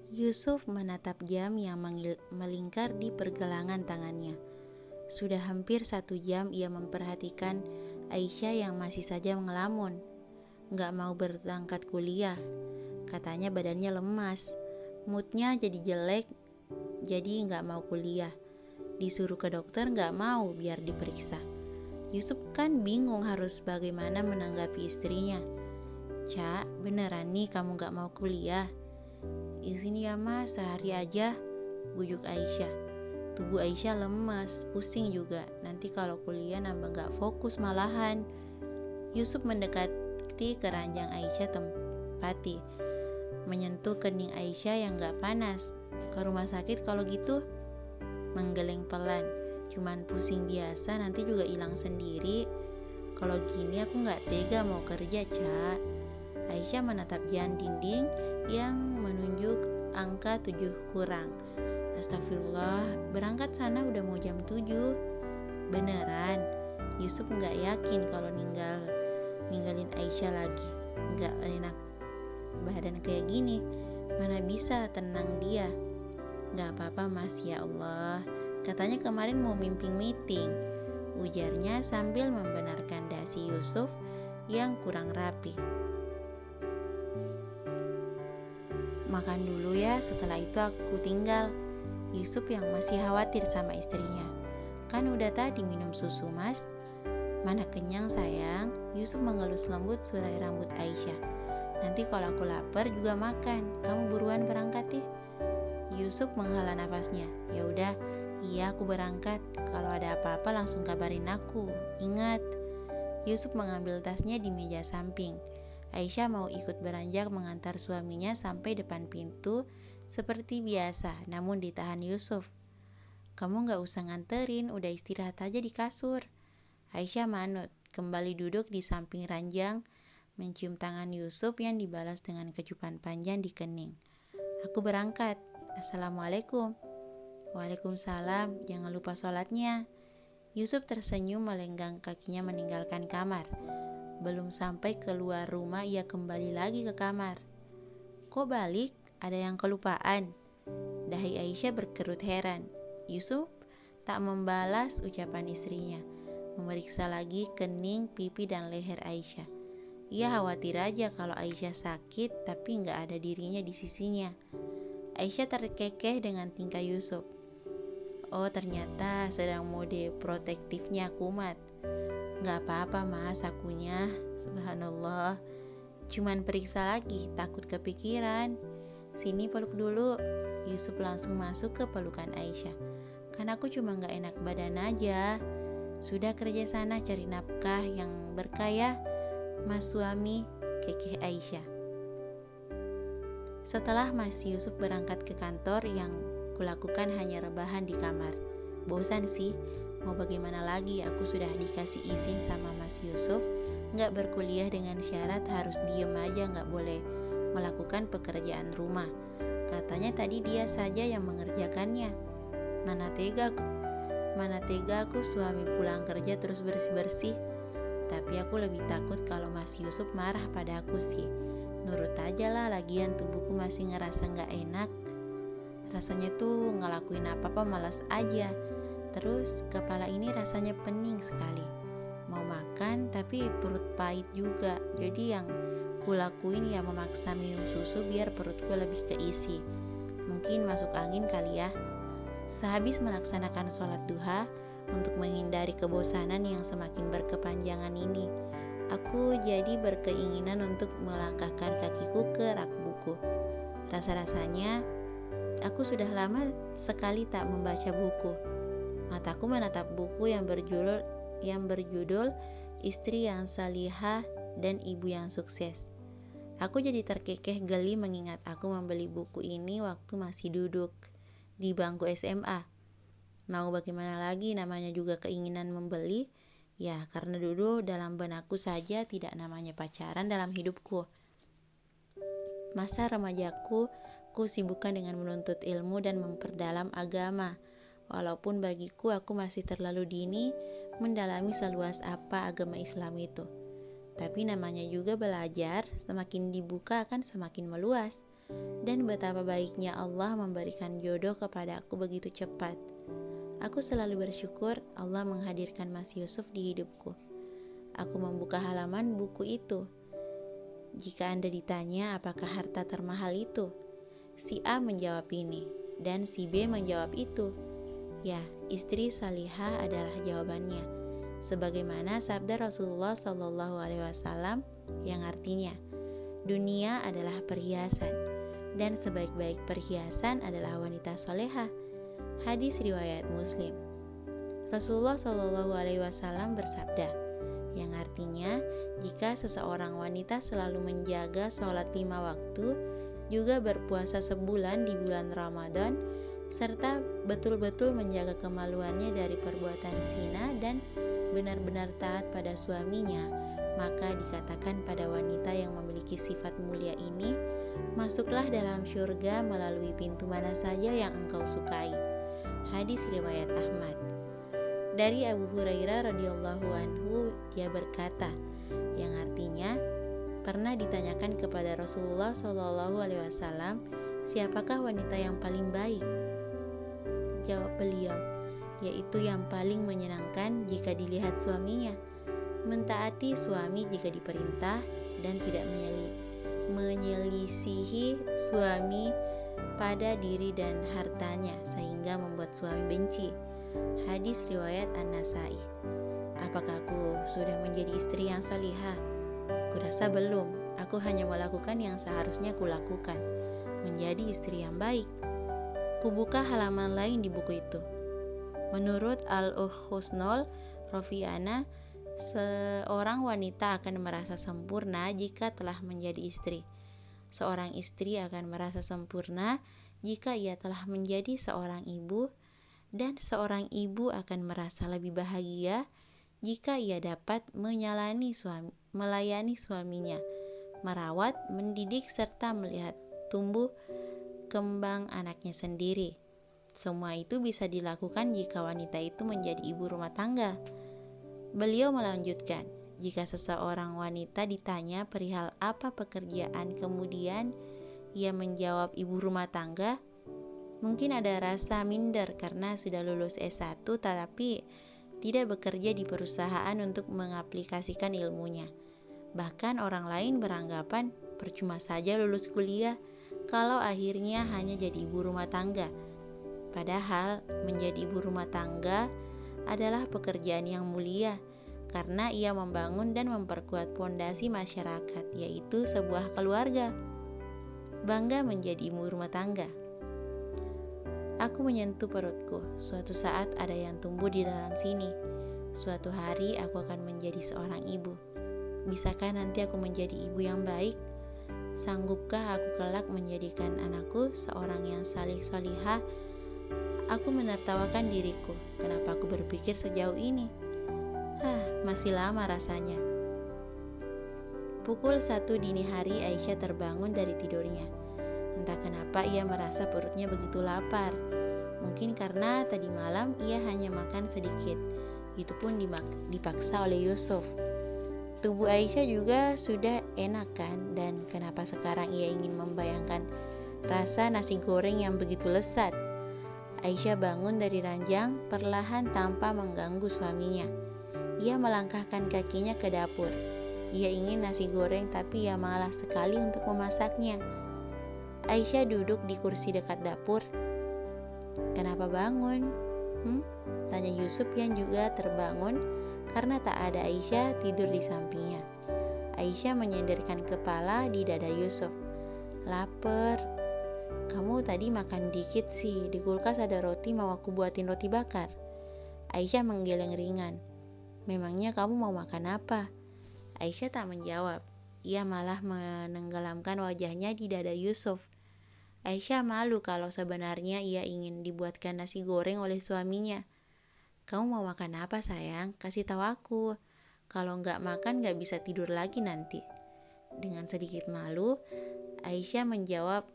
Yusuf menatap jam yang melingkar di pergelangan tangannya. Sudah hampir 1 jam ia memperhatikan Aisyah yang masih saja ngelamun. Gak mau berangkat kuliah. Katanya badannya lemas. Moodnya jadi jelek, jadi gak mau kuliah. Disuruh ke dokter gak mau biar diperiksa. Yusuf kan bingung harus bagaimana menanggapi istrinya. Cak, beneran nih kamu gak mau kuliah? Izin ya mas, sehari aja, bujuk Aisyah. Tubuh Aisyah lemas, pusing juga. Nanti kalau kuliah nambah gak fokus malahan. Yusuf mendekati keranjang Aisyah tempati, menyentuh kening Aisyah yang gak panas. Ke rumah sakit kalau gitu? Menggeleng pelan. Cuman pusing biasa, nanti juga hilang sendiri. Kalau gini aku gak tega mau kerja, Cak. Aisyah menatap jam dinding yang menunjuk angka 7 kurang. Astagfirullah, berangkat sana udah mau jam 7. Beneran? Yusuf gak yakin kalau ninggalin Aisyah lagi. Gak enak badan kayak gini. Mana bisa tenang dia. Gak apa-apa mas, ya Allah. Katanya kemarin mau mimpin meeting, ujarnya sambil membenarkan dasi Yusuf yang kurang rapi. Makan dulu ya, setelah itu aku tinggal. Yusuf yang masih khawatir sama istrinya. Kan udah tadi minum susu mas. Mana kenyang sayang. Yusuf mengelus lembut surai rambut Aisyah. Nanti kalau aku lapar juga makan. Kamu buruan berangkat ya. Yusuf menghela nafasnya. Ya udah, iya aku berangkat. Kalau ada apa-apa langsung kabarin aku. Ingat. Yusuf mengambil tasnya di meja samping. Aisyah mau ikut beranjak mengantar suaminya sampai depan pintu seperti biasa, namun ditahan Yusuf. Kamu gak usah nganterin, udah istirahat aja di kasur. Aisyah manut, kembali duduk di samping ranjang, mencium tangan Yusuf yang dibalas dengan kecupan panjang di kening. Aku berangkat. Assalamualaikum. Waalaikumsalam, jangan lupa sholatnya. Yusuf tersenyum melenggang kakinya meninggalkan kamar. Belum sampai keluar rumah ia kembali lagi ke kamar. Kok balik? Ada yang kelupaan? Dahi Aisyah berkerut heran. Yusuf tak membalas ucapan istrinya. Memeriksa lagi kening, pipi dan leher Aisyah. Ia khawatir aja kalau Aisyah sakit tapi gak ada dirinya di sisinya. Aisyah terkekeh dengan tingkah Yusuf. Oh ternyata sedang mode protektifnya kumat. Gak apa-apa mas, akunya. Subhanallah. Cuman periksa lagi, takut kepikiran. Sini peluk dulu. Yusuf langsung masuk ke pelukan Aisyah. Kan aku cuma gak enak badan aja. Sudah kerja sana cari nafkah yang berkah ya, mas suami, kekeh Aisyah. Setelah mas Yusuf berangkat ke kantor, yang kulakukan hanya rebahan di kamar. Bosan sih. Mau bagaimana lagi, aku sudah dikasih izin sama Mas Yusuf gak berkuliah dengan syarat harus diem aja, gak boleh melakukan pekerjaan rumah. Katanya tadi dia saja yang mengerjakannya. Mana tega aku suami pulang kerja terus bersih-bersih. Tapi aku lebih takut kalau Mas Yusuf marah pada aku sih. Nurut aja lah, lagian tubuhku masih ngerasa gak enak. Rasanya tuh ngelakuin apa-apa malas aja. Terus kepala ini rasanya pening sekali. Mau makan tapi perut pahit juga. Jadi yang kulakuin ya memaksa minum susu biar perutku lebih keisi. Mungkin masuk angin kali ya. Sehabis melaksanakan sholat duha, untuk menghindari kebosanan yang semakin berkepanjangan ini, aku jadi berkeinginan untuk melangkahkan kakiku ke rak buku. Rasa-rasanya aku sudah lama sekali tak membaca buku. Mataku menatap buku yang berjudul Istri yang Salihah dan Ibu yang Sukses. Aku jadi terkekeh geli mengingat aku membeli buku ini waktu masih duduk di bangku SMA. Mau bagaimana lagi, namanya juga keinginan membeli. Ya, karena dulu dalam benakku saja tidak namanya pacaran dalam hidupku. Masa remajaku ku sibukkan dengan menuntut ilmu dan memperdalam agama. Walaupun bagiku aku masih terlalu dini mendalami seluas apa agama Islam itu. Tapi namanya juga belajar, semakin dibuka akan semakin meluas. dan betapa baiknya Allah memberikan jodoh kepadaku begitu cepat. Aku selalu bersyukur Allah menghadirkan Mas Yusuf di hidupku. Aku membuka halaman buku itu. Jika Anda ditanya apakah harta termahal itu, si A menjawab ini, dan si B menjawab itu. Ya, istri salihah adalah jawabannya. Sebagaimana sabda Rasulullah SAW yang artinya, dunia adalah perhiasan, dan sebaik-baik perhiasan adalah wanita solehah. Hadis riwayat Muslim. Rasulullah SAW bersabda, yang artinya, jika seseorang wanita selalu menjaga sholat 5 waktu, juga berpuasa sebulan di bulan Ramadan, serta betul-betul menjaga kemaluannya dari perbuatan zina dan benar-benar taat pada suaminya, maka dikatakan pada wanita yang memiliki sifat mulia ini, masuklah dalam syurga melalui pintu mana saja yang engkau sukai. Hadis riwayat Ahmad. Dari Abu Hurairah radhiyallahu anhu, dia berkata, yang artinya, pernah ditanyakan kepada Rasulullah SAW, siapakah wanita yang paling baik? Jawab beliau, yaitu yang paling menyenangkan jika dilihat suaminya, mentaati suami jika diperintah, dan tidak menyelisihi suami pada diri dan hartanya sehingga membuat suami benci. Hadis riwayat An-Nasai. Apakah aku sudah menjadi istri yang salihah? Kurasa belum. Aku hanya melakukan yang seharusnya kulakukan, menjadi istri yang baik. Kubuka halaman lain di buku itu. Menurut Al-Husnul Rofiana, seorang wanita akan merasa sempurna jika telah menjadi istri. Seorang istri akan merasa sempurna jika ia telah menjadi seorang ibu, dan seorang ibu akan merasa lebih bahagia jika ia dapat melayani suaminya, merawat, mendidik, serta melihat tumbuh kembang anaknya sendiri. Semua itu bisa dilakukan jika wanita itu menjadi ibu rumah tangga. Beliau melanjutkan, jika seseorang wanita ditanya perihal apa pekerjaan, kemudian ia menjawab ibu rumah tangga, mungkin ada rasa minder karena sudah lulus S1 tetapi tidak bekerja di perusahaan untuk mengaplikasikan ilmunya. Bahkan orang lain beranggapan percuma saja lulus kuliah kalau akhirnya hanya jadi ibu rumah tangga. Padahal menjadi ibu rumah tangga adalah pekerjaan yang mulia karena ia membangun dan memperkuat pondasi masyarakat, yaitu sebuah keluarga. Bangga menjadi ibu rumah tangga. Aku menyentuh perutku. Suatu saat ada yang tumbuh di dalam sini. Suatu hari aku akan menjadi seorang ibu. Bisakah nanti aku menjadi ibu yang baik? Sanggupkah aku kelak menjadikan anakku seorang yang salihah? Aku menertawakan diriku. Kenapa aku berpikir sejauh ini? Masih lama rasanya. Pukul 1 dini hari Aisyah terbangun dari tidurnya. Entah kenapa ia merasa perutnya begitu lapar. Mungkin karena tadi malam ia hanya makan sedikit. Itu pun dipaksa oleh Yusuf. Tubuh Aisyah juga sudah enak kan? Dan kenapa sekarang ia ingin membayangkan rasa nasi goreng yang begitu lezat? Aisyah bangun dari ranjang perlahan tanpa mengganggu suaminya. Ia melangkahkan kakinya ke dapur. Ia ingin nasi goreng tapi ia malas sekali untuk memasaknya. Aisyah duduk di kursi dekat dapur. Kenapa bangun? Tanya Yusuf yang juga terbangun karena tak ada Aisyah tidur di sampingnya. Aisyah menyandarkan kepala di dada Yusuf. Laper. Kamu tadi makan dikit sih, di kulkas ada roti, mau aku buatin roti bakar? Aisyah menggeleng ringan. Memangnya kamu mau makan apa? Aisyah tak menjawab. Ia malah menenggelamkan wajahnya di dada Yusuf. Aisyah malu kalau sebenarnya ia ingin dibuatkan nasi goreng oleh suaminya. Kamu mau makan apa sayang? Kasih tahu aku. Kalau nggak makan nggak bisa tidur lagi nanti. Dengan sedikit malu, Aisyah menjawab,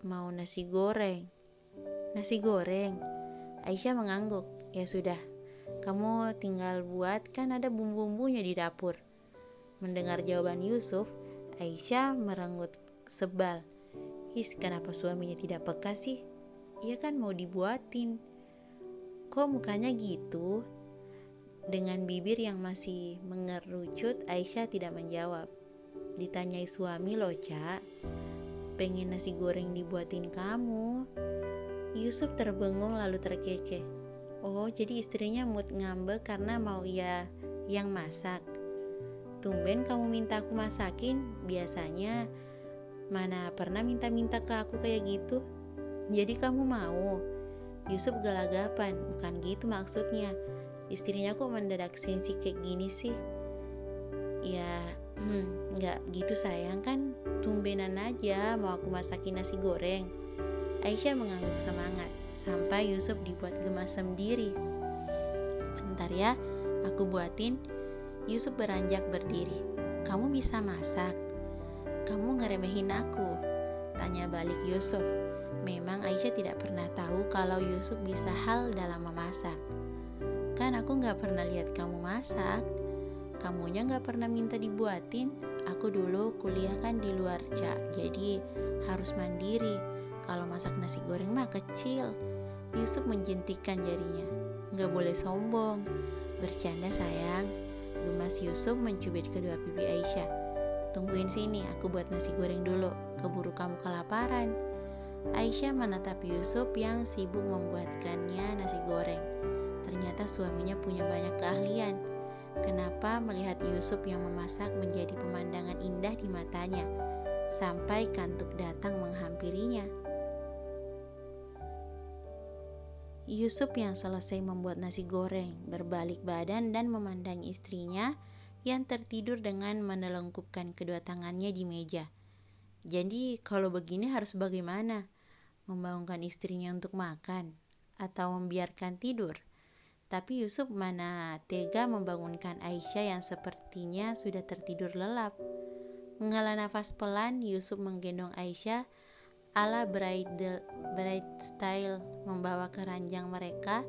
mau nasi goreng. Nasi goreng? Aisyah mengangguk. Ya sudah, kamu tinggal buat, kan ada bumbu-bumbunya di dapur. Mendengar jawaban Yusuf, Aisyah merenggut sebal. Kenapa suaminya tidak peka sih? Ia kan mau dibuatin. Kok mukanya gitu? Dengan bibir yang masih mengerucut, Aisyah tidak menjawab. Ditanyai suami, loh Cak, pengen nasi goreng dibuatin kamu. Yusuf terbengung lalu terkekeh. Oh, jadi istrinya mood ngambek karena mau ia yang masak. Tumben kamu minta aku masakin, biasanya mana pernah minta-minta ke aku kayak gitu. Jadi kamu mau? Yusuf gelagapan, bukan gitu maksudnya. Istrinya kok mendadak sensi kayak gini sih? Ya, nggak gitu sayang, kan tumbenan aja mau aku masakin nasi goreng. Aisyah mengangguk semangat, sampai Yusuf dibuat gemas sendiri. Bentar ya, aku buatin. Yusuf beranjak berdiri. Kamu bisa masak? Kamu ngeremehin aku? Tanya balik Yusuf. Memang Aisyah tidak pernah tahu kalau Yusuf bisa hal dalam memasak. Kan aku gak pernah lihat kamu masak. Kamunya gak pernah minta dibuatin. Aku dulu kuliah kan di luar Cak, jadi harus mandiri. Kalau masak nasi goreng mah kecil. Yusuf menjentikan jarinya. Gak boleh sombong. Bercanda sayang. Gemas Yusuf mencubit kedua pipi Aisyah. Tungguin sini, aku buat nasi goreng dulu. Keburu kamu kelaparan. Aisyah menatap Yusuf yang sibuk membuatkannya nasi goreng. Ternyata suaminya punya banyak keahlian. Kenapa melihat Yusuf yang memasak menjadi pemandangan indah di matanya, sampai kantuk datang menghampirinya. Yusuf yang selesai membuat nasi goreng, berbalik badan dan memandang istrinya yang tertidur dengan menelungkupkan kedua tangannya di meja. Jadi kalau begini harus bagaimana? Membangunkan istrinya untuk makan atau membiarkan tidur? Tapi Yusuf mana tega membangunkan Aisyah yang sepertinya sudah tertidur lelap. Menghela nafas pelan, Yusuf menggendong Aisyah ala bride style, membawa ke ranjang mereka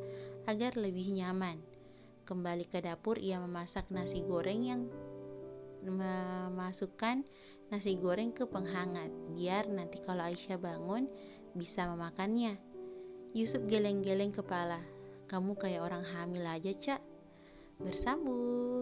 agar lebih nyaman. Kembali ke dapur, ia memasak nasi goreng yang memasukkan nasi goreng ke penghangat, biar nanti kalau Aisyah bangun bisa memakannya. Yusuf geleng-geleng kepala. Kamu kayak orang hamil aja, Cak. Bersambung.